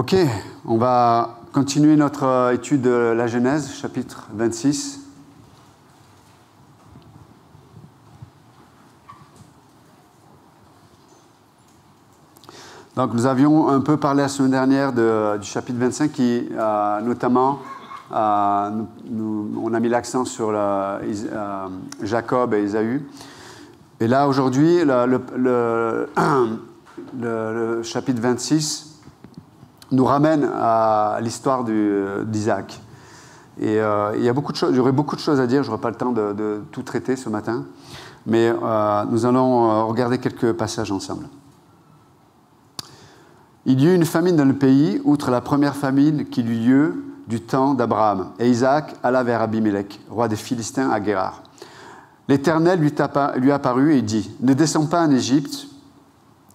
Ok, on va continuer notre étude de la Genèse, chapitre 26. Donc nous avions un peu parlé la semaine dernière du chapitre 25 qui, notamment, on a mis l'accent sur Jacob et Ésaü. Et là, aujourd'hui, le chapitre 26 nous ramène à l'histoire d'Isaac. Et il y a beaucoup de choses, j'aurais beaucoup de choses à dire, je n'aurai pas le temps de tout traiter ce matin, mais nous allons regarder quelques passages ensemble. Il y eut une famine dans le pays, outre la première famine qui eut lieu du temps d'Abraham. Et Isaac alla vers Abimelech, roi des Philistins, à Guérar. L'Éternel lui apparut et dit, « Ne descends pas en Égypte,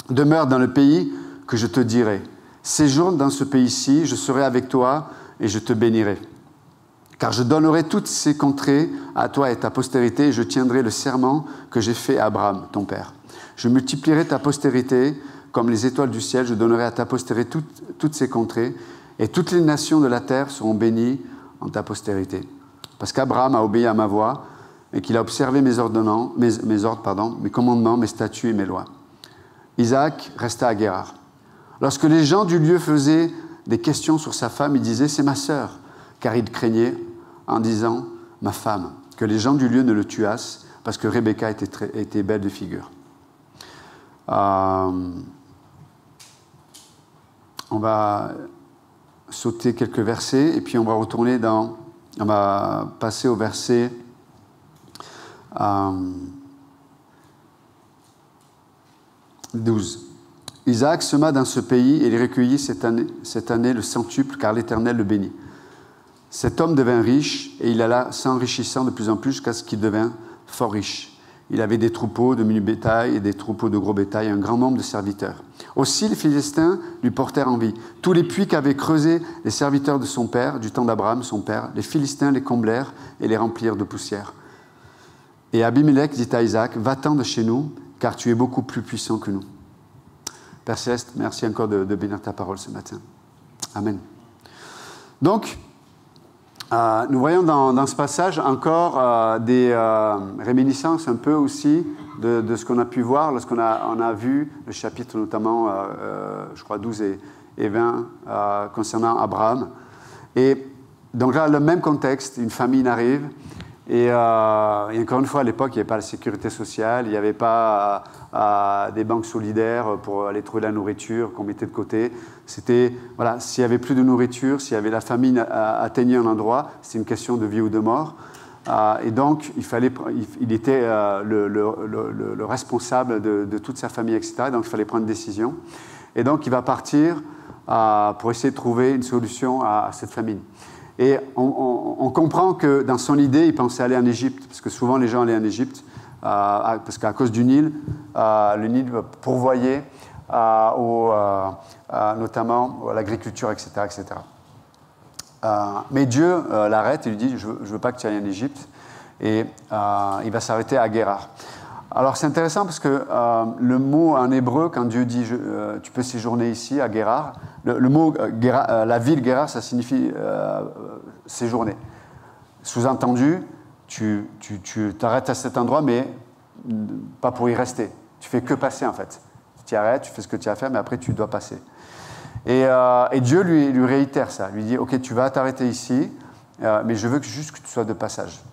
demeure dans le pays que je te dirai. Séjourne dans ce pays-ci, je serai avec toi et je te bénirai. Car je donnerai toutes ces contrées à toi et ta postérité, et je tiendrai le serment que j'ai fait à Abraham, ton père. Je multiplierai ta postérité comme les étoiles du ciel, je donnerai à ta postérité toutes ces contrées, et toutes les nations de la terre seront bénies en ta postérité. Parce qu'Abraham a obéi à ma voix, et qu'il a observé mes ordres, mes commandements, mes statuts et mes lois. » Isaac resta à Guérar. Lorsque les gens du lieu faisaient des questions sur sa femme, il disait « C'est ma sœur », car il craignait, en disant « Ma femme », que les gens du lieu ne le tuassent, parce que Rebecca était belle de figure. On va sauter quelques versets, et puis on va passer au verset 12. Isaac sema dans ce pays et il recueillit cette année le centuple, car l'Éternel le bénit. Cet homme devint riche et il alla s'enrichissant de plus en plus jusqu'à ce qu'il devint fort riche. Il avait des troupeaux de menu bétail et des troupeaux de gros bétail, un grand nombre de serviteurs. Aussi les Philistins lui portèrent envie. Tous les puits qu'avaient creusés les serviteurs de son père, du temps d'Abraham, son père, les Philistins les comblèrent et les remplirent de poussière. Et Abimelech dit à Isaac, « Va-t'en de chez nous, car tu es beaucoup plus puissant que nous. » Père Céleste, merci encore de bénir ta parole ce matin. Amen. Donc, nous voyons dans ce passage encore des réminiscences un peu aussi de ce qu'on a pu voir lorsqu'on a vu le chapitre notamment, je crois, 12 et 20 concernant Abraham. Et donc là, le même contexte, une famine arrive. Et encore une fois, à l'époque, il n'y avait pas la sécurité sociale, il n'y avait pas des banques solidaires pour aller trouver la nourriture qu'on mettait de côté. C'était, voilà, s'il n'y avait plus de nourriture, s'il y avait la famine atteignait un endroit, c'était une question de vie ou de mort. Et donc, il était le responsable de toute sa famille, etc. Donc, il fallait prendre une décision. Et donc, il va partir pour essayer de trouver une solution à cette famine. Et on comprend que dans son idée, il pensait aller en Égypte, parce que souvent les gens allaient en Égypte, parce qu'à cause du Nil, le Nil pourvoyait notamment à l'agriculture, etc. etc. Mais Dieu l'arrête et lui dit « Je ne veux pas que tu ailles en Égypte », et il va s'arrêter à Guérar. Alors c'est intéressant parce que le mot en hébreu, quand Dieu dit tu peux séjourner ici à Guérar, le mot la ville Guérar, ça signifie séjourner. Sous-entendu, tu t'arrêtes à cet endroit, mais pas pour y rester. Tu fais que passer en fait. Tu t'y arrêtes, tu fais ce que tu as à faire, mais après tu dois passer. Et Dieu lui réitère ça, lui dit ok, tu vas t'arrêter ici, mais je veux juste que tu sois de passage.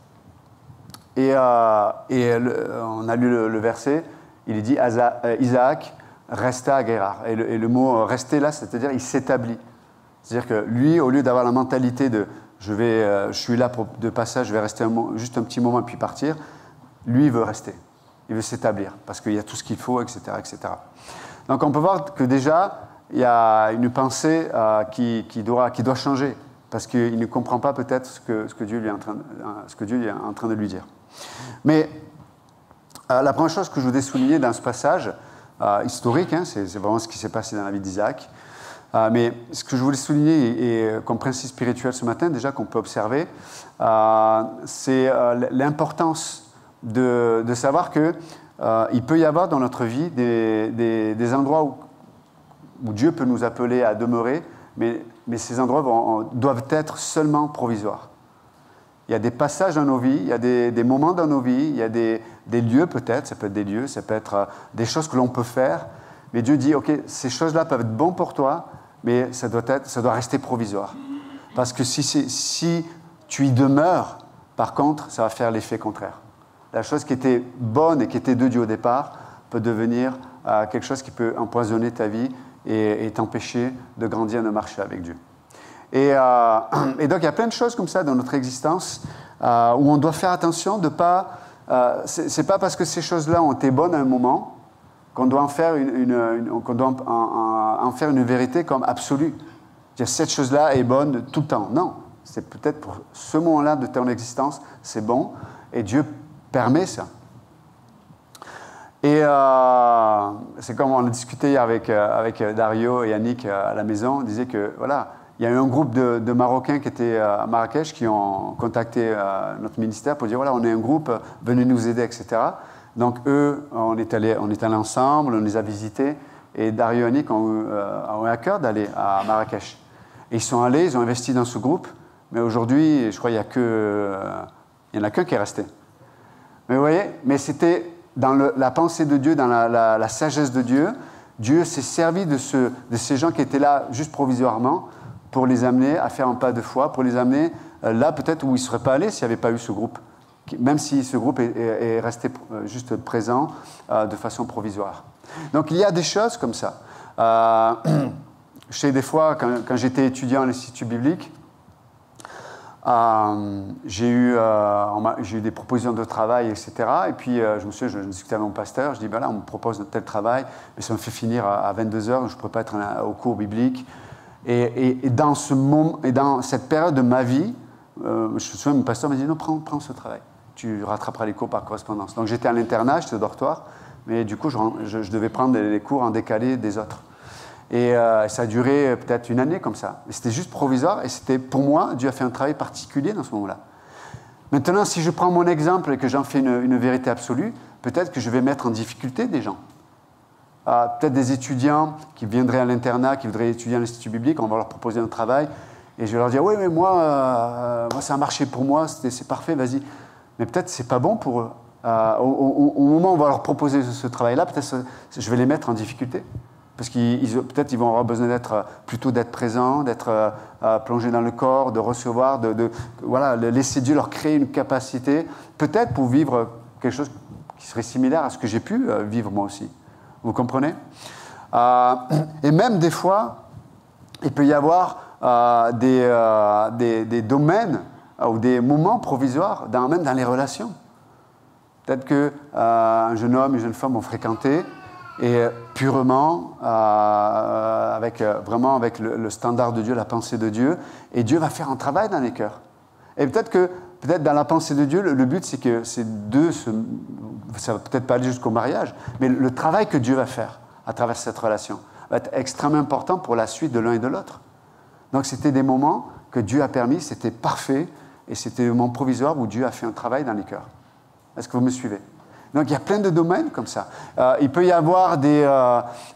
Et on a lu le verset, il est dit Isaac resta à Guérar. Et le mot rester là, c'est-à-dire il s'établit. C'est-à-dire que lui, au lieu d'avoir la mentalité de je suis là de passage, je vais rester juste un petit moment et puis partir, lui, il veut rester. Il veut s'établir parce qu'il y a tout ce qu'il faut, etc., etc. Donc on peut voir que déjà, il y a une pensée qui doit changer parce qu'il ne comprend pas peut-être ce que Dieu est en train de lui dire. Mais la première chose que je voudrais souligner dans ce passage historique, c'est vraiment ce qui s'est passé dans la vie d'Isaac, mais ce que je voulais souligner et comme principe spirituel ce matin, déjà qu'on peut observer, c'est l'importance de savoir qu'il peut y avoir dans notre vie des endroits où Dieu peut nous appeler à demeurer, mais ces endroits doivent être seulement provisoires. Il y a des passages dans nos vies, il y a des moments dans nos vies, il y a des lieux peut-être, ça peut être des lieux, ça peut être des choses que l'on peut faire, mais Dieu dit, ok, ces choses-là peuvent être bonnes pour toi, mais ça doit rester provisoire. Parce que si tu y demeures, par contre, ça va faire l'effet contraire. La chose qui était bonne et qui était de Dieu au départ peut devenir quelque chose qui peut empoisonner ta vie et t'empêcher de grandir, de marcher avec Dieu. Et donc, il y a plein de choses comme ça dans notre existence où on doit faire attention de pas... c'est pas parce que ces choses-là ont été bonnes à un moment qu'on doit en faire une vérité comme absolue. Dire cette chose-là est bonne tout le temps. Non, c'est peut-être pour ce moment-là de ton existence, c'est bon, et Dieu permet ça. Et c'est comme on a discuté hier avec Dario et Yannick à la maison, on disait que voilà, il y a eu un groupe de Marocains qui étaient à Marrakech qui ont contacté notre ministère pour dire voilà, on est un groupe, venez nous aider, etc. Donc eux, on est allés ensemble, on les a visités, et Dario et Yannick ont eu à cœur d'aller à Marrakech. Et ils sont allés, ils ont investi dans ce groupe, mais aujourd'hui, je crois qu'il y en a qu'un qui est resté. Mais vous voyez, mais c'était dans la pensée de Dieu, dans la sagesse de Dieu. Dieu s'est servi de ces gens qui étaient là juste provisoirement pour les amener à faire un pas de foi, pour les amener là peut-être où ils ne seraient pas allés s'il n'y avait pas eu ce groupe, même si ce groupe est resté juste présent de façon provisoire. Donc il y a des choses comme ça. Je sais des fois, quand j'étais étudiant à l'Institut biblique, j'ai eu des propositions de travail, etc. Et puis, je discutais avec mon pasteur, je dis, ben là, on me propose un tel travail, mais ça me fait finir à 22h, je ne pourrais pas être au cours biblique. Et dans cette période de ma vie, je me souviens, mon pasteur m'a dit, non, prends ce travail. Tu rattraperas les cours par correspondance. Donc, j'étais à l'internat, j'étais au dortoir, mais du coup, je devais prendre les cours en décalé des autres. Et ça a duré peut-être une année comme ça. Mais c'était juste provisoire et c'était, pour moi, Dieu a fait un travail particulier dans ce moment-là. Maintenant, si je prends mon exemple et que j'en fais une vérité absolue, peut-être que je vais mettre en difficulté des gens. Peut-être des étudiants qui viendraient à l'internat, qui voudraient étudier à l'Institut biblique, on va leur proposer un travail et je vais leur dire « Oui, mais moi ça a marché pour moi, c'est parfait, vas-y. » Mais peut-être que ce n'est pas bon pour eux. Au moment où on va leur proposer ce travail-là, peut-être je vais les mettre en difficulté. Parce peut-être qu'ils vont avoir besoin d'être présents, d'être plongés dans le corps, de recevoir, voilà, laisser Dieu leur créer une capacité, peut-être pour vivre quelque chose qui serait similaire à ce que j'ai pu vivre moi aussi. Vous comprenez ? Et même des fois, il peut y avoir des domaines ou des moments provisoires, même dans les relations. Peut-être qu'un jeune homme et une jeune femme ont fréquenté, et purement, vraiment avec le standard de Dieu, la pensée de Dieu, et Dieu va faire un travail dans les cœurs. Et peut-être dans la pensée de Dieu, le but c'est que ces deux, ça va peut-être pas aller jusqu'au mariage, mais le travail que Dieu va faire à travers cette relation va être extrêmement important pour la suite de l'un et de l'autre. Donc c'était des moments que Dieu a permis, c'était parfait, et c'était des moments provisoires où Dieu a fait un travail dans les cœurs. Est-ce que vous me suivez ? Donc il y a plein de domaines comme ça. Il peut y avoir des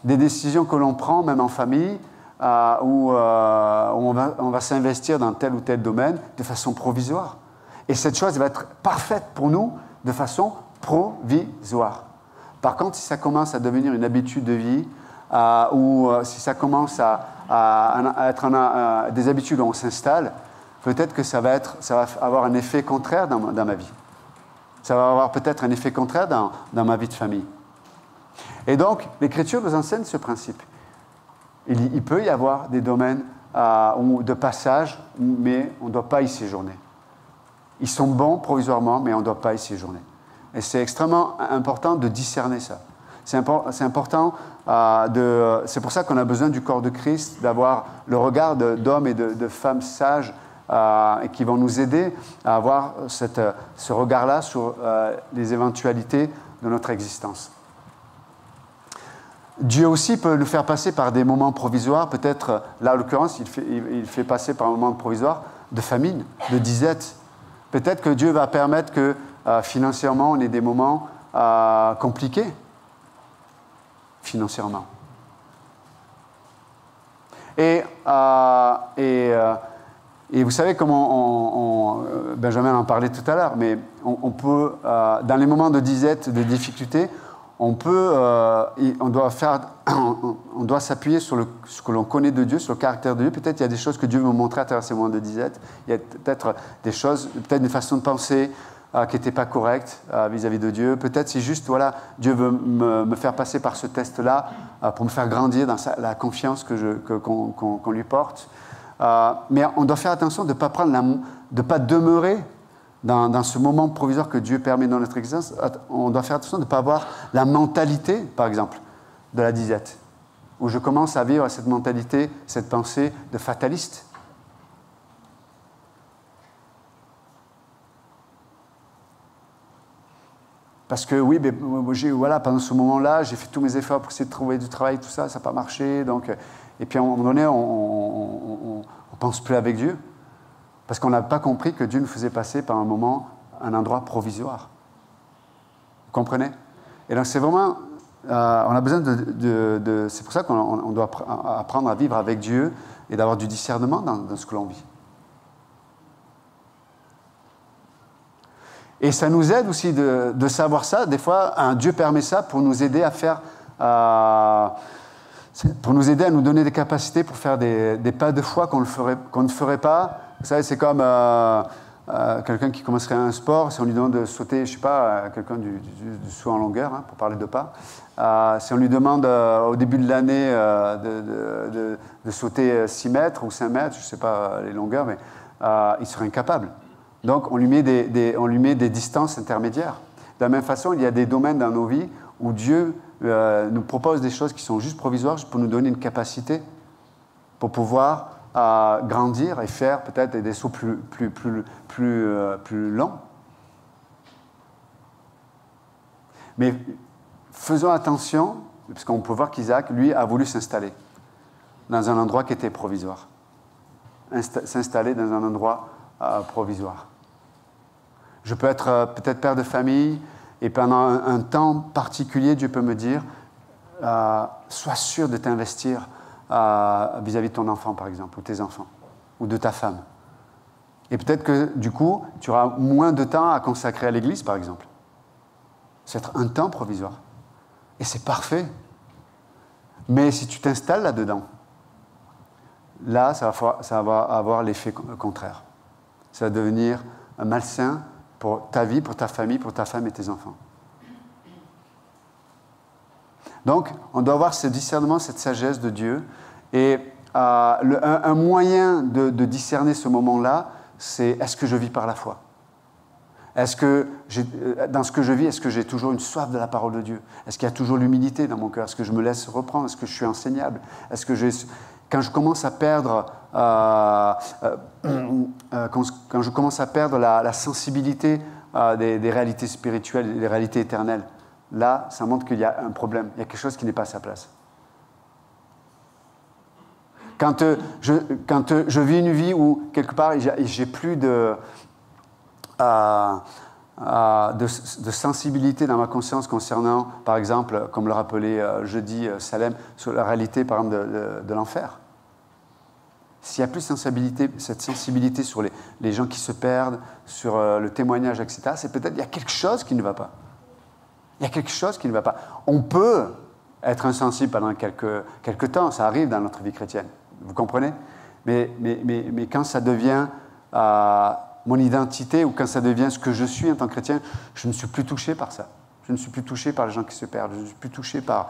décisions que l'on prend, même en famille, où on va s'investir dans tel ou tel domaine de façon provisoire. Et cette chose va être parfaite pour nous de façon provisoire. Par contre, si ça commence à devenir une habitude de vie, ou si ça commence à être des habitudes où on s'installe, peut-être que ça va avoir un effet contraire dans ma vie. Ça va avoir peut-être un effet contraire dans ma vie de famille. Et donc, l'Écriture nous enseigne ce principe. Il peut y avoir des domaines de passage, mais on ne doit pas y séjourner. Ils sont bons provisoirement, mais on ne doit pas y séjourner. Et c'est extrêmement important de discerner ça. C'est important, c'est pour ça qu'on a besoin du corps de Christ, d'avoir le regard d'hommes et de femmes sages et qui vont nous aider à avoir ce regard-là sur les éventualités de notre existence. Dieu aussi peut nous faire passer par des moments provisoires, peut-être, là en l'occurrence, il fait passer par un moment provisoire de famine, de disette. Peut-être que Dieu va permettre que financièrement, on ait des moments compliqués, financièrement. Et vous savez comment Benjamin en parlait tout à l'heure, mais on peut, dans les moments de disette, de difficulté, on doit s'appuyer sur ce que l'on connaît de Dieu, sur le caractère de Dieu. Peut-être il y a des choses que Dieu veut montrer à travers ces moments de disette. Il y a peut-être des choses, peut-être une façon de penser qui n'était pas correcte vis-à-vis de Dieu. Peut-être c'est juste, voilà, Dieu veut me faire passer par ce test-là pour me faire grandir dans la confiance qu'on lui porte. Mais on doit faire attention de ne pas demeurer dans ce moment provisoire que Dieu permet dans notre existence. On doit faire attention de ne pas avoir la mentalité, par exemple, de la disette, où je commence à vivre cette mentalité, cette pensée de fataliste. Parce que oui, mais, voilà, pendant ce moment-là, j'ai fait tous mes efforts pour essayer de trouver du travail, tout ça, ça n'a pas marché. Donc, et puis à un moment donné, on ne pense plus avec Dieu. Parce qu'on n'a pas compris que Dieu nous faisait passer par un endroit provisoire. Vous comprenez? Et donc c'est vraiment, on a besoin c'est pour ça qu'on doit apprendre à vivre avec Dieu et d'avoir du discernement dans ce que l'on vit. Et ça nous aide aussi de savoir ça. Des fois, Dieu permet ça pour nous aider à faire, pour nous aider à nous donner des capacités pour faire des pas de foi qu'on ne ferait pas. Vous savez, c'est comme quelqu'un qui commencerait un sport, si on lui demande de sauter, je ne sais pas, quelqu'un du saut en longueur, hein, pour parler de pas, si on lui demande au début de l'année de sauter 6 mètres ou 5 mètres, je ne sais pas les longueurs, mais il serait incapable. Donc on lui met des distances intermédiaires. De la même façon, il y a des domaines dans nos vies où Dieu nous propose des choses qui sont juste provisoires pour nous donner une capacité pour pouvoir grandir et faire peut-être des sauts plus longs. Mais faisons attention, parce qu'on peut voir qu'Isaac, lui, a voulu s'installer dans un endroit qui était provisoire. S'installer dans un endroit provisoire. Je peux être peut-être père de famille et pendant un temps particulier, Dieu peut me dire sois sûr de t'investir vis-à-vis de ton enfant, par exemple, ou tes enfants, ou de ta femme. Et peut-être que, du coup, tu auras moins de temps à consacrer à l'église, par exemple. C'est un temps provisoire. Et c'est parfait. Mais si tu t'installes là-dedans, là, ça va avoir l'effet contraire. Ça va devenir un malsain pour ta vie, pour ta famille, pour ta femme et tes enfants. Donc, on doit avoir ce discernement, cette sagesse de Dieu. Et un moyen de discerner ce moment-là, c'est est-ce que je vis par la foi? Est-ce que dans ce que je vis, est-ce que j'ai toujours une soif de la parole de Dieu? Est-ce qu'il y a toujours l'humilité dans mon cœur? Est-ce que je me laisse reprendre? Est-ce que je suis enseignable? Est-ce que quand je commence à perdre quand je commence à perdre la sensibilité des réalités spirituelles, des réalités éternelles, là, ça montre qu'il y a un problème, il y a quelque chose qui n'est pas à sa place. Quand je vis une vie où, quelque part, j'ai plus de sensibilité dans ma conscience concernant, par exemple, comme le rappelait jeudi Salem, sur la réalité, par exemple, de l'enfer. S'il n'y a plus cette sensibilité sur les gens qui se perdent, sur le témoignage, etc., c'est peut-être qu'il y a quelque chose qui ne va pas. Il y a quelque chose qui ne va pas. On peut être insensible pendant quelques temps, ça arrive dans notre vie chrétienne, vous comprenez? Mais quand ça devient mon identité ou quand ça devient ce que je suis en tant que chrétien, je ne suis plus touché par ça. Je ne suis plus touché par les gens qui se perdent. Je ne suis plus touché par...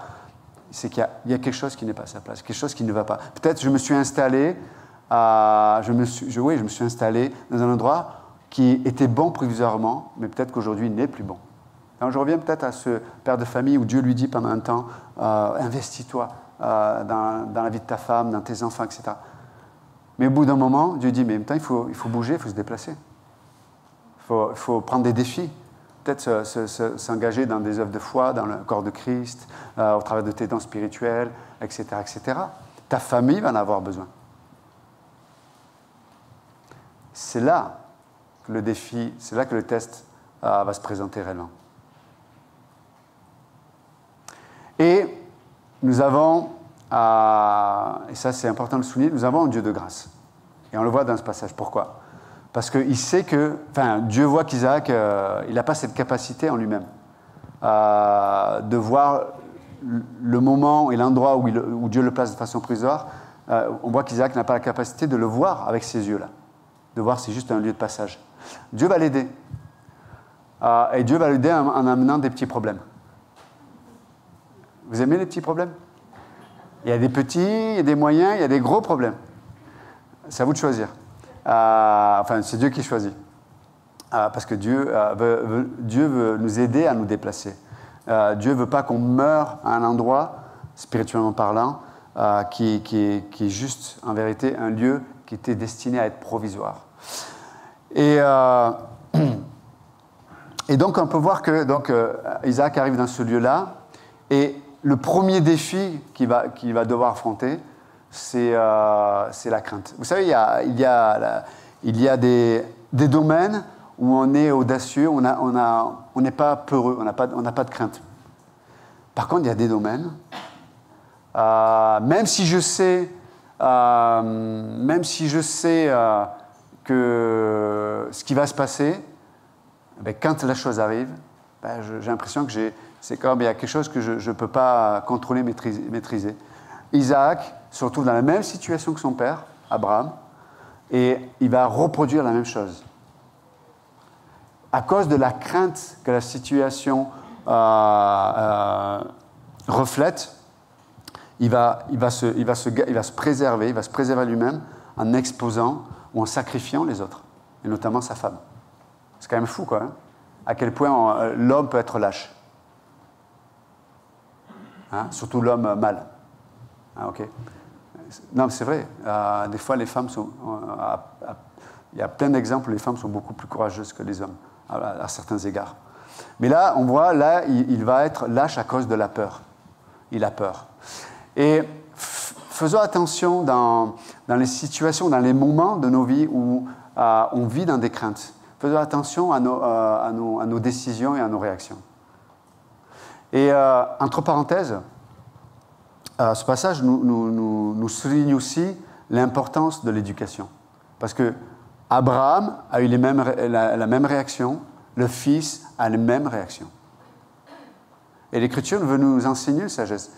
C'est qu'il y a quelque chose qui n'est pas à sa place, quelque chose qui ne va pas. Peut-être je me suis installé, je me suis installé dans un endroit qui était bon provisoirement, mais peut-être qu'aujourd'hui il n'est plus bon. Alors je reviens peut-être à ce père de famille où Dieu lui dit pendant un temps, investis-toi dans la vie de ta femme, dans tes enfants, etc. Mais au bout d'un moment, Dieu dit, mais en même temps, il faut bouger, il faut se déplacer. Il faut prendre des défis. Peut-être s'engager dans des œuvres de foi, dans le corps de Christ, au travers de tes dons spirituels, etc., etc. Ta famille va en avoir besoin. C'est là que le défi, c'est là que le test va se présenter réellement. Et nous avons et ça c'est important de le souligner, nous avons un Dieu de grâce. Et on le voit dans ce passage. Pourquoi? Parce qu'il sait que, Dieu voit qu'Isaac, il n'a pas cette capacité en lui-même de voir le moment et l'endroit où Dieu le place de façon provisoire. On voit qu'Isaac n'a pas la capacité de le voir avec ses yeux-là, de voir c'est juste un lieu de passage. Dieu va l'aider. Et Dieu va l'aider en amenant des petits problèmes. Vous aimez les petits problèmes? Il y a des petits, il y a des moyens, il y a des gros problèmes. C'est à vous de choisir. C'est Dieu qui choisit. Parce que Dieu veut nous aider à nous déplacer. Dieu ne veut pas qu'on meure à un endroit, spirituellement parlant, qui est juste, en vérité, un lieu qui était destiné à être provisoire. Et donc, on peut voir que Isaac arrive dans ce lieu-là, et le premier défi qu'il va devoir affronter, c'est la crainte. Vous savez, il y a des domaines où on est audacieux, on n'est pas peureux, on n'a pas de crainte. Par contre, il y a des domaines, même si je sais que ce qui va se passer, quand la chose arrive, j'ai l'impression que c'est comme il y a quelque chose que je ne peux pas contrôler, maîtriser. Isaac se retrouve dans la même situation que son père, Abraham, et il va reproduire la même chose. À cause de la crainte que la situation reflète, il va se préserver lui-même en exposant ou en sacrifiant les autres, et notamment sa femme. C'est quand même fou, quoi. Hein, à quel point l'homme peut être lâche. Hein, surtout l'homme mâle. Ah, ok. Non, c'est vrai. Des fois, les femmes sont... il y a plein d'exemples où les femmes sont beaucoup plus courageuses que les hommes, à certains égards. Mais là, on voit, il va être lâche à cause de la peur. Il a peur. Et faisons attention dans les situations, dans les moments de nos vies où on vit dans des craintes. Faisons attention à nos décisions et à nos réactions. Et entre parenthèses, ce passage nous souligne aussi l'importance de l'éducation. Parce que Abraham a eu la même réaction, le fils a la même réaction. Et l'Écriture veut nous enseigner une sagesse,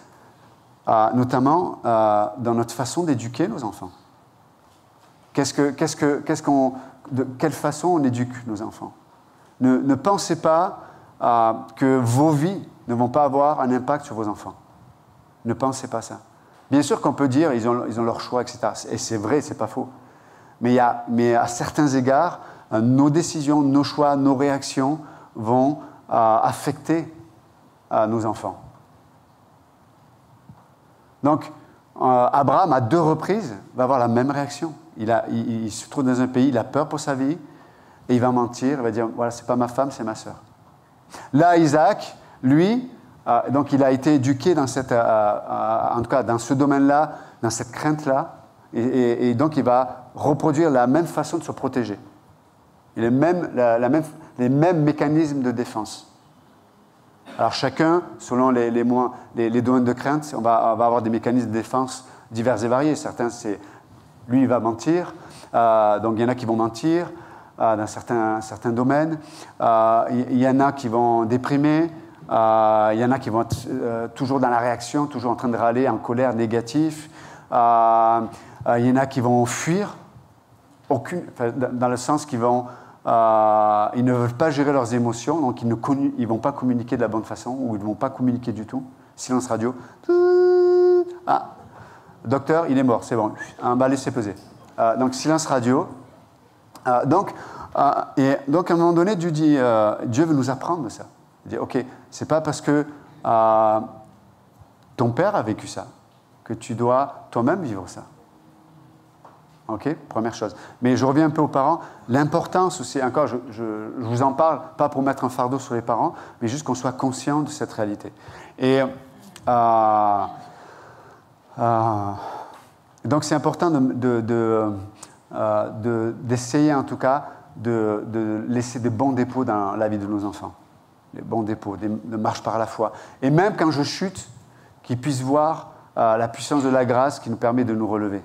notamment dans notre façon d'éduquer nos enfants. De quelle façon on éduque nos enfants? Ne pensez pas que vos vies ne vont pas avoir un impact sur vos enfants. Ne pensez pas ça. Bien sûr qu'on peut dire ils ont leur choix, etc. Et c'est vrai, c'est pas faux. Mais à certains égards, nos décisions, nos choix, nos réactions vont affecter nos enfants. Donc, Abraham, à 2 reprises, va avoir la même réaction. Il se trouve dans un pays, il a peur pour sa vie, et il va mentir, il va dire, voilà, c'est pas ma femme, c'est ma sœur. Là, Isaac, lui, donc il a été éduqué en tout cas dans ce domaine-là, dans cette crainte-là, et donc il va reproduire la même façon de se protéger. Et les mêmes mécanismes de défense. Alors chacun, selon les domaines de crainte, on va avoir des mécanismes de défense divers et variés. Certains, lui, il va mentir, donc il y en a qui vont mentir dans certains domaines. Il y en a qui vont déprimer. Il y en a qui vont être toujours dans la réaction, toujours en train de râler, en colère, négatif. Il y en a qui vont fuir, dans le sens qu'ils ils ne veulent pas gérer leurs émotions, donc ils ne vont pas communiquer de la bonne façon, ou ils ne vont pas communiquer du tout. Silence radio. Ah, docteur, il est mort, c'est bon. On va laisser peser. Donc silence radio. Donc à un moment donné, Dieu veut nous apprendre ça. Il dit, ok, c'est pas parce que ton père a vécu ça que tu dois toi-même vivre ça. Ok, première chose. Mais je reviens un peu aux parents. L'importance aussi, encore, je vous en parle, pas pour mettre un fardeau sur les parents, mais juste qu'on soit conscient de cette réalité. Et donc c'est important d'essayer en tout cas de laisser des bons dépôts dans la vie de nos enfants. Des bons dépôts, de marche par la foi. Et même quand je chute, qu'ils puissent voir la puissance de la grâce qui nous permet de nous relever.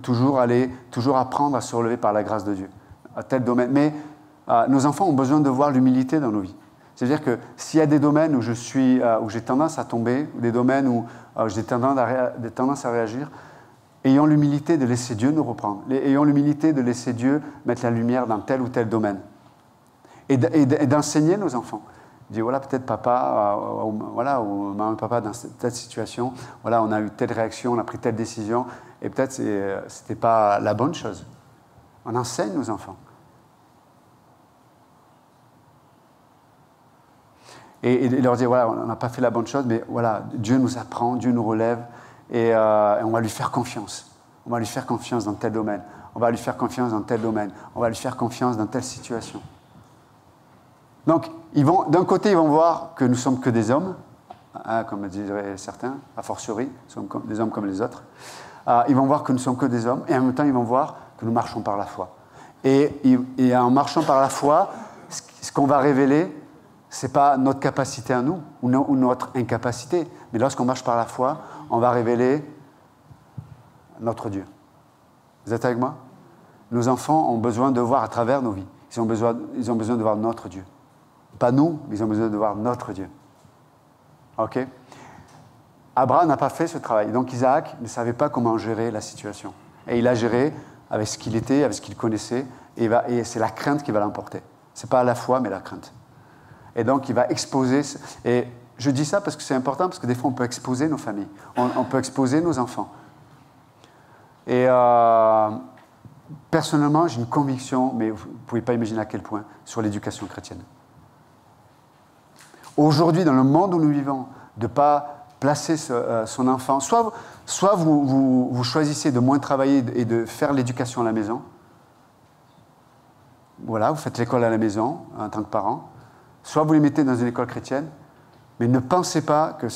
Toujours apprendre à se relever par la grâce de Dieu, à tel domaine. Mais nos enfants ont besoin de voir l'humilité dans nos vies. C'est-à-dire que s'il y a des domaines où j'ai tendance à tomber, ou des domaines où j'ai tendance à réagir, ayons l'humilité de laisser Dieu nous reprendre. Ayons l'humilité de laisser Dieu mettre la lumière dans tel ou tel domaine. Et d'enseigner nos enfants. Dire, voilà, peut-être papa, ou maman, papa, dans telle situation, voilà, on a eu telle réaction, on a pris telle décision, et peut-être c'était pas la bonne chose. On enseigne nos enfants. Et leur dire, voilà, on n'a pas fait la bonne chose, mais voilà, Dieu nous apprend, Dieu nous relève, et on va lui faire confiance. On va lui faire confiance dans tel domaine. On va lui faire confiance dans tel domaine. On va lui faire confiance dans telle situation. Donc, d'un côté, ils vont voir que nous ne sommes que des hommes, hein, comme diraient certains, a fortiori, nous sommes des hommes comme les autres. Ils vont voir que nous ne sommes que des hommes, et en même temps, ils vont voir que nous marchons par la foi. Et en marchant par la foi, ce qu'on va révéler, ce n'est pas notre capacité à nous, ou notre incapacité, mais lorsqu'on marche par la foi, on va révéler notre Dieu. Vous êtes avec moi? Nos enfants ont besoin de voir à travers nos vies. Ils ont besoin de voir notre Dieu. Pas nous, mais ils ont besoin de voir notre Dieu. OK? Abraham n'a pas fait ce travail. Donc Isaac ne savait pas comment gérer la situation. Et il a géré avec ce qu'il était, avec ce qu'il connaissait, et c'est la crainte qui va l'emporter. Ce n'est pas la foi, mais la crainte. Et donc il va exposer... Et je dis ça parce que c'est important, parce que des fois on peut exposer nos familles, on peut exposer nos enfants. Et personnellement, j'ai une conviction, mais vous ne pouvez pas imaginer à quel point, sur l'éducation chrétienne. Aujourd'hui, dans le monde où nous vivons, de ne pas placer son enfant, soit vous choisissez de moins travailler et de faire l'éducation à la maison. Voilà, vous faites l'école à la maison en tant que parent. Soit vous les mettez dans une école chrétienne, mais ne pensez pas que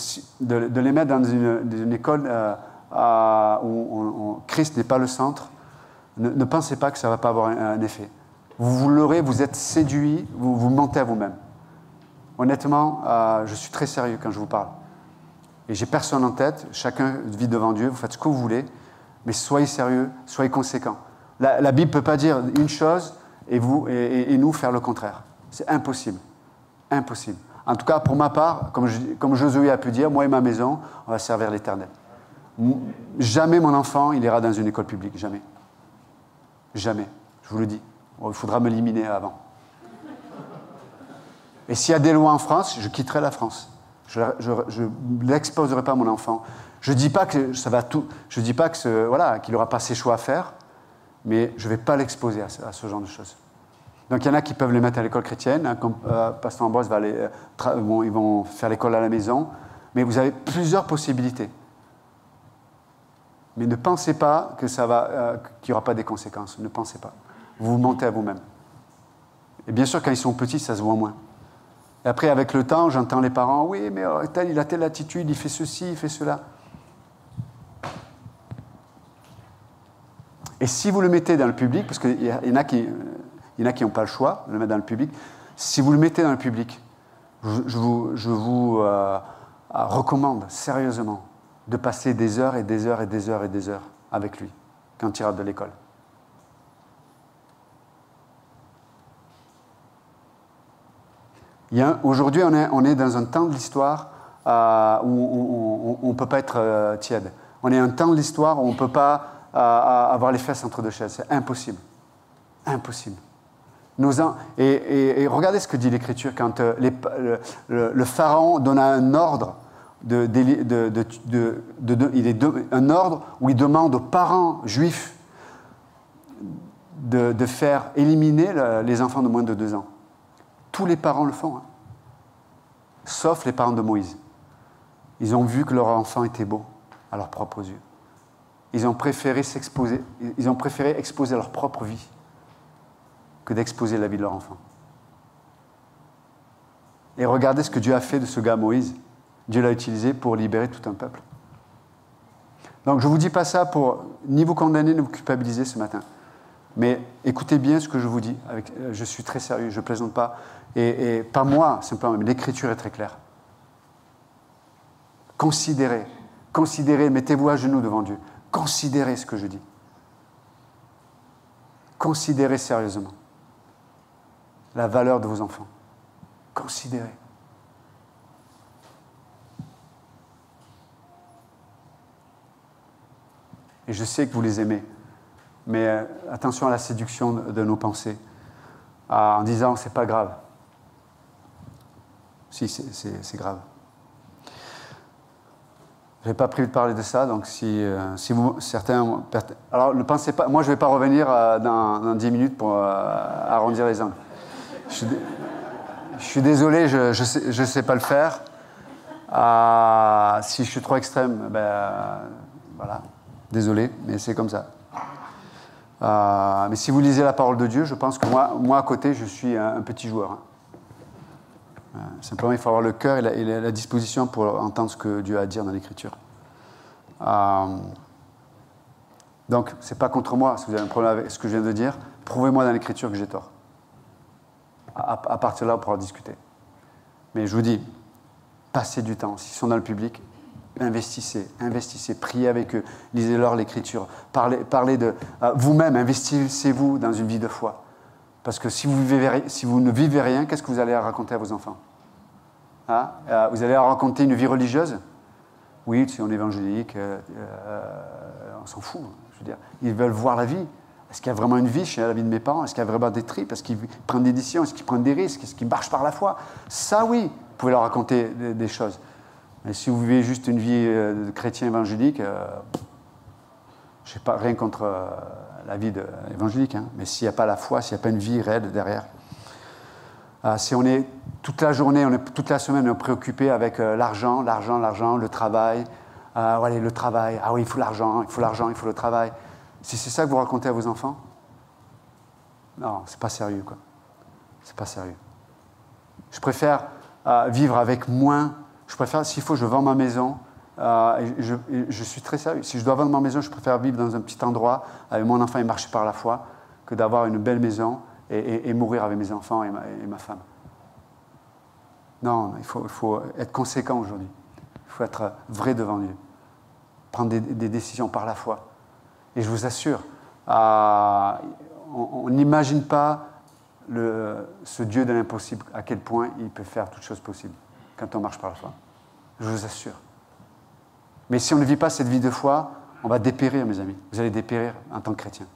de les mettre dans une école où Christ n'est pas le centre. Ne pensez pas que ça ne va pas avoir un effet. Vous l'aurez, vous êtes séduit, vous mentez à vous-même. Honnêtement, je suis très sérieux quand je vous parle. Et j'ai personne en tête, chacun vit devant Dieu, vous faites ce que vous voulez, mais soyez sérieux, soyez conséquents. La Bible ne peut pas dire une chose et nous faire le contraire. C'est impossible. Impossible. En tout cas, pour ma part, comme Josué a pu dire, moi et ma maison, on va servir l'Éternel. Jamais mon enfant, il ira dans une école publique, jamais. Jamais, je vous le dis. Bon, il faudra m'éliminer avant. Et s'il y a des lois en France, je quitterai la France. Je n'exposerai pas mon enfant. Je ne dis pas que ça va tout. Je dis pas que qu'il n'aura pas ses choix à faire, mais je ne vais pas l'exposer à ce genre de choses. Donc il y en a qui peuvent les mettre à l'école chrétienne, hein, comme Pasteur Ambroise ils vont faire l'école à la maison, mais vous avez plusieurs possibilités. Mais ne pensez pas que qu'il n'y aura pas des conséquences. Ne pensez pas. Vous vous mentez à vous-même. Et bien sûr, quand ils sont petits, ça se voit moins. Et après, avec le temps, j'entends les parents, oui, mais il a telle attitude, il fait ceci, il fait cela. Et si vous le mettez dans le public, parce qu'il y en a qui n'ont pas le choix de le mettre dans le public, si vous le mettez dans le public, je vous recommande sérieusement de passer des heures et des heures et des heures et des heures avec lui quand il rentre de l'école. Aujourd'hui, on est dans un temps de l'histoire où on ne peut pas être tiède. On est dans un temps de l'histoire où on ne peut pas avoir les fesses entre deux chaises. C'est impossible. Impossible. Et regardez ce que dit l'Écriture quand le Pharaon donne un ordre, un ordre où il demande aux parents juifs de faire éliminer les enfants de moins de 2 ans. Tous les parents le font, hein. Sauf les parents de Moïse. Ils ont vu que leur enfant était beau à leurs propres yeux. Ils ont préféré exposer leur propre vie que d'exposer la vie de leur enfant. Et regardez ce que Dieu a fait de ce gars Moïse. Dieu l'a utilisé pour libérer tout un peuple. Donc je ne vous dis pas ça pour ni vous condamner, ni vous culpabiliser ce matin. Mais écoutez bien ce que je vous dis. Je suis très sérieux, je ne plaisante pas. Et pas moi, simplement, mais l'Écriture est très claire. Considérez, mettez-vous à genoux devant Dieu. Considérez ce que je dis. Considérez sérieusement la valeur de vos enfants. Considérez. Et je sais que vous les aimez, mais attention à la séduction de nos pensées, en disant c'est pas grave. Si, c'est grave. Je n'ai pas prévu de parler de ça, donc si vous, certains... Alors ne pensez pas, moi je ne vais pas revenir dans 10 minutes pour arrondir les angles. Je suis désolé, je ne sais pas le faire. Si je suis trop extrême, voilà. Désolé, mais c'est comme ça. Mais si vous lisez la parole de Dieu, je pense que moi à côté, je suis un petit joueur. Simplement, il faut avoir le cœur et la disposition pour entendre ce que Dieu a à dire dans l'Écriture. Donc, ce n'est pas contre moi. Si vous avez un problème avec ce que je viens de dire, prouvez-moi dans l'Écriture que j'ai tort. À partir de là, on pourra discuter. Mais je vous dis, passez du temps. S'ils sont dans le public, investissez, priez avec eux, lisez-leur l'Écriture, parlez de vous-même, investissez-vous dans une vie de foi. Parce que si vous ne vivez rien, qu'est-ce que vous allez raconter à vos enfants? Vous allez leur raconter une vie religieuse? Oui, si on est évangélique, on s'en fout. Je veux dire, ils veulent voir la vie. Est-ce qu'il y a vraiment une vie chez la vie de mes parents? Est-ce qu'il y a vraiment des tripes? Est-ce qu'ils prennent des décisions? Est-ce qu'ils prennent des risques? Est-ce qu'ils marchent par la foi? Ça, oui, vous pouvez leur raconter des choses. Mais si vous vivez juste une vie de chrétien évangélique, je n'ai pas rien contre la vie évangélique, hein, mais s'il n'y a pas la foi, s'il n'y a pas une vie réelle derrière. Si on est toute la journée, toute la semaine, on est préoccupé avec l'argent, le travail. Allez, le travail, oui, il faut l'argent, il faut le travail. Si c'est ça que vous racontez à vos enfants, non, c'est pas sérieux, quoi. C'est pas sérieux. Je préfère vivre avec moins. Je préfère, s'il faut, je vends ma maison. Je suis très sérieux. Si je dois vendre ma maison, je préfère vivre dans un petit endroit avec mon enfant et marcher par la foi que d'avoir une belle maison et mourir avec mes enfants et ma femme. Non, il faut être conséquent aujourd'hui. Il faut être vrai devant Dieu. Prendre des décisions par la foi. Et je vous assure, on n'imagine pas ce Dieu de l'impossible, à quel point il peut faire toutes choses possibles quand on marche par la foi. Je vous assure. Mais si on ne vit pas cette vie de foi, on va dépérir, mes amis. Vous allez dépérir en tant que chrétien.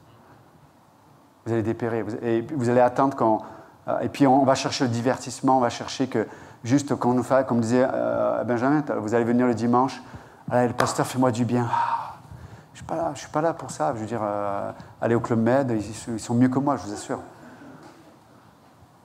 Vous allez dépérir. Et vous allez attendre et puis on va chercher le divertissement, on va chercher que, juste qu'on nous fasse, comme disait Benjamin, vous allez venir le dimanche, le pasteur, fais-moi du bien. Je ne suis pas là pour ça. Je veux dire, aller au Club Med, ils sont mieux que moi, je vous assure.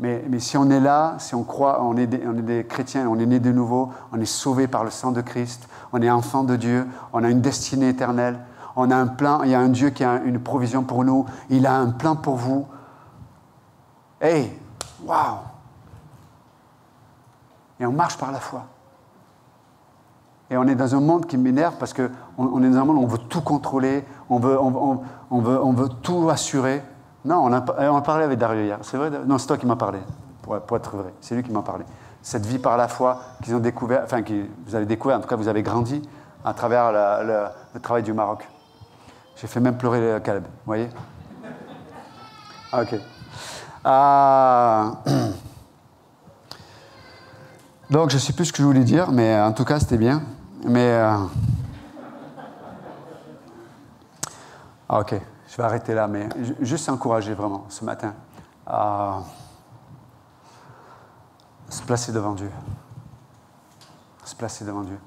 Mais si on est là, si on croit, on est des chrétiens, on est nés de nouveau, on est sauvés par le sang de Christ, on est enfants de Dieu, on a une destinée éternelle, on a un plan, il y a un Dieu qui a une provision pour nous, il a un plan pour vous. Hey, waouh! Et on marche par la foi. Et on est dans un monde qui m'énerve parce qu'on est dans un monde où on veut tout contrôler, on veut tout assurer. Non, on a parlé avec Dario hier. C'est vrai? Non, c'est toi qui m'as parlé, pour être vrai. C'est lui qui m'a parlé. Cette vie par la foi qu'ils ont découvert, enfin, que vous avez découvert, en tout cas, vous avez grandi à travers le travail du Maroc. J'ai fait même pleurer Caleb, vous voyez? Ok. Donc, je ne sais plus ce que je voulais dire, mais en tout cas, c'était bien. Mais... ok. Je vais arrêter là, mais juste encourager vraiment ce matin à se placer devant Dieu. Se placer devant Dieu.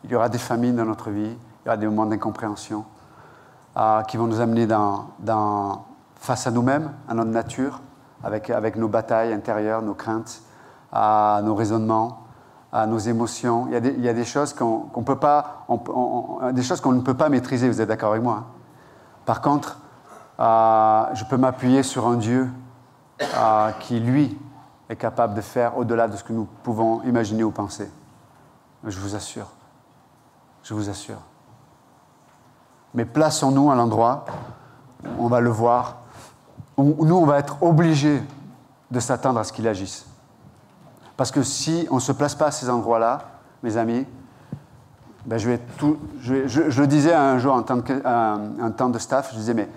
Il y aura des famines dans notre vie, il y aura des moments d'incompréhension qui vont nous amener face à nous-mêmes, à notre nature, avec nos batailles intérieures, nos craintes, à nos raisonnements, à nos émotions. Il y a des choses qu'on peut pas, des choses qu'on ne peut pas maîtriser. Vous êtes d'accord avec moi, hein? Par contre, je peux m'appuyer sur un Dieu qui, lui, est capable de faire au-delà de ce que nous pouvons imaginer ou penser. Je vous assure. Je vous assure. Mais plaçons-nous à l'endroit où on va le voir, où nous, on va être obligés de s'attendre à ce qu'il agisse. Parce que si on ne se place pas à ces endroits-là, mes amis, Ben, je le disais un jour en temps de staff, je disais, mais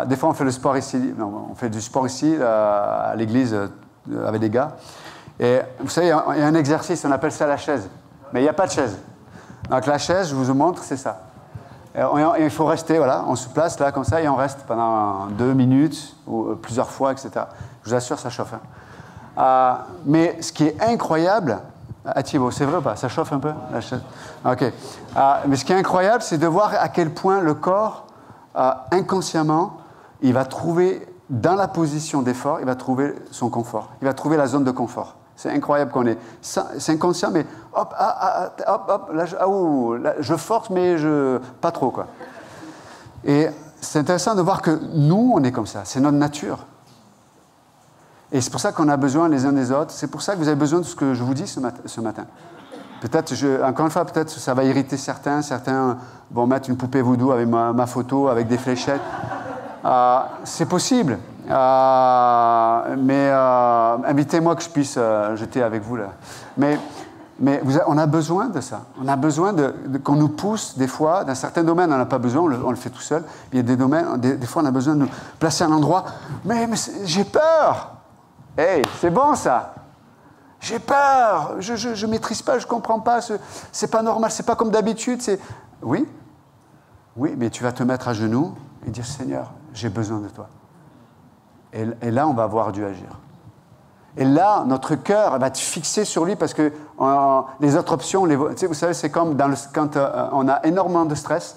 des fois on fait le sport ici, non, on fait du sport ici à l'église avec des gars. Et vous savez, il y a un exercice, on appelle ça la chaise. Mais il n'y a pas de chaise. Donc la chaise, je vous montre, c'est ça. Et il faut rester, voilà, on se place là comme ça et on reste pendant 2 minutes ou plusieurs fois, etc. Je vous assure, ça chauffe. Hein. Mais ce qui est incroyable, Thibaut, c'est vrai ou pas? Ça chauffe un peu la chaise? Ok. Mais ce qui est incroyable, c'est de voir à quel point le corps, inconsciemment, il va trouver, dans la position d'effort, il va trouver son confort. Il va trouver la zone de confort. C'est incroyable qu'on est. C'est inconscient, mais hop, hop, là, je force, mais pas trop, quoi. Et c'est intéressant de voir que nous, on est comme ça. C'est notre nature. Et c'est pour ça qu'on a besoin les uns des autres. C'est pour ça que vous avez besoin de ce que je vous dis ce matin. Peut-être, encore une fois, peut-être ça va irriter certains. Certains vont mettre une poupée voodoo avec ma photo, avec des fléchettes. C'est possible. Mais invitez-moi que je puisse jeter avec vous là. Mais on a besoin de ça. On a besoin qu'on nous pousse des fois. Dans certains domaines, on n'a pas besoin, on le fait tout seul. Il y a des domaines, des fois, on a besoin de nous placer à un endroit. Mais j'ai peur. Hey, c'est bon ça. J'ai peur. Je maîtrise pas, je comprends pas. C'est pas normal. C'est pas comme d'habitude. Oui, mais tu vas te mettre à genoux et dire Seigneur, j'ai besoin de toi. Et là, on va voir Dieu agir. Et là, notre cœur va être fixé sur lui parce que les autres options, vous savez, c'est comme quand on a énormément de stress,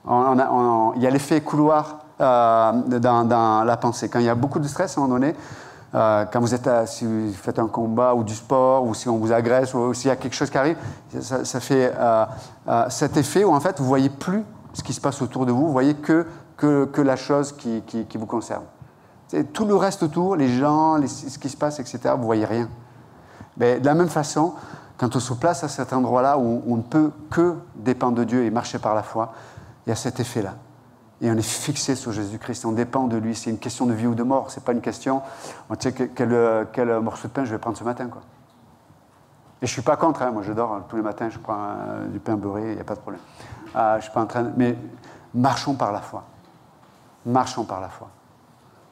il y a l'effet couloir dans la pensée. Quand il y a beaucoup de stress, à un moment donné, quand si vous faites un combat ou du sport, ou si on vous agresse, ou s'il y a quelque chose qui arrive, ça fait cet effet où en fait, vous ne voyez plus ce qui se passe autour de vous, vous voyez que la chose qui vous concerne. Tout le reste autour, les gens, ce qui se passe, etc., vous ne voyez rien. Mais de la même façon, quand on se place à cet endroit-là où on ne peut que dépendre de Dieu et marcher par la foi, il y a cet effet-là. Et on est fixé sur Jésus-Christ, on dépend de lui. C'est une question de vie ou de mort, ce n'est pas une question, tu sais, quel morceau de pain je vais prendre ce matin, quoi. Et je ne suis pas contre, hein, moi je dors tous les matins, je prends du pain beurré, il n'y a pas de problème. Je ne suis pas en train de... Mais marchons par la foi. Marchons par la foi.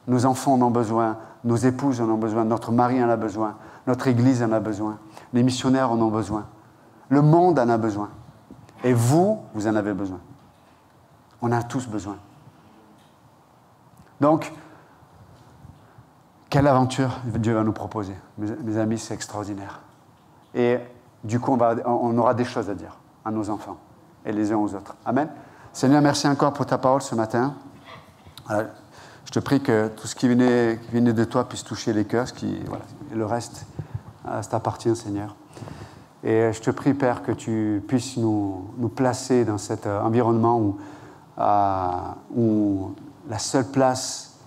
Nos enfants en ont besoin, nos épouses en ont besoin, notre mari en a besoin, notre église en a besoin, les missionnaires en ont besoin, le monde en a besoin. Et vous en avez besoin. On a tous besoin. Donc, quelle aventure Dieu va nous proposer. Mes amis, c'est extraordinaire. Et du coup, on aura des choses à dire à nos enfants et les uns aux autres. Amen. Seigneur, merci encore pour ta parole ce matin. Je te prie que tout ce qui venait de toi puisse toucher les cœurs, et le reste, ça t'appartient, Seigneur. Et je te prie, Père, que tu puisses nous placer dans cet environnement où la seule place,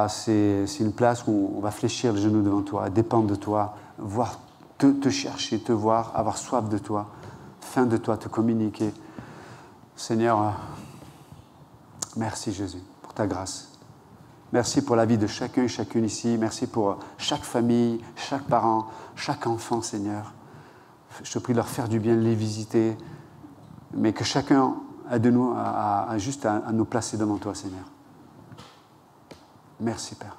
c'est une place où on va fléchir les genoux devant toi, dépendre de toi, voir te chercher, te voir, avoir soif de toi, faim de toi, te communiquer. Seigneur, merci Jésus pour ta grâce. Merci pour la vie de chacun et chacune ici. Merci pour chaque famille, chaque parent, chaque enfant, Seigneur. Je te prie de leur faire du bien, de les visiter, mais que chacun aide nous juste à nous placer devant toi, Seigneur. Merci, Père.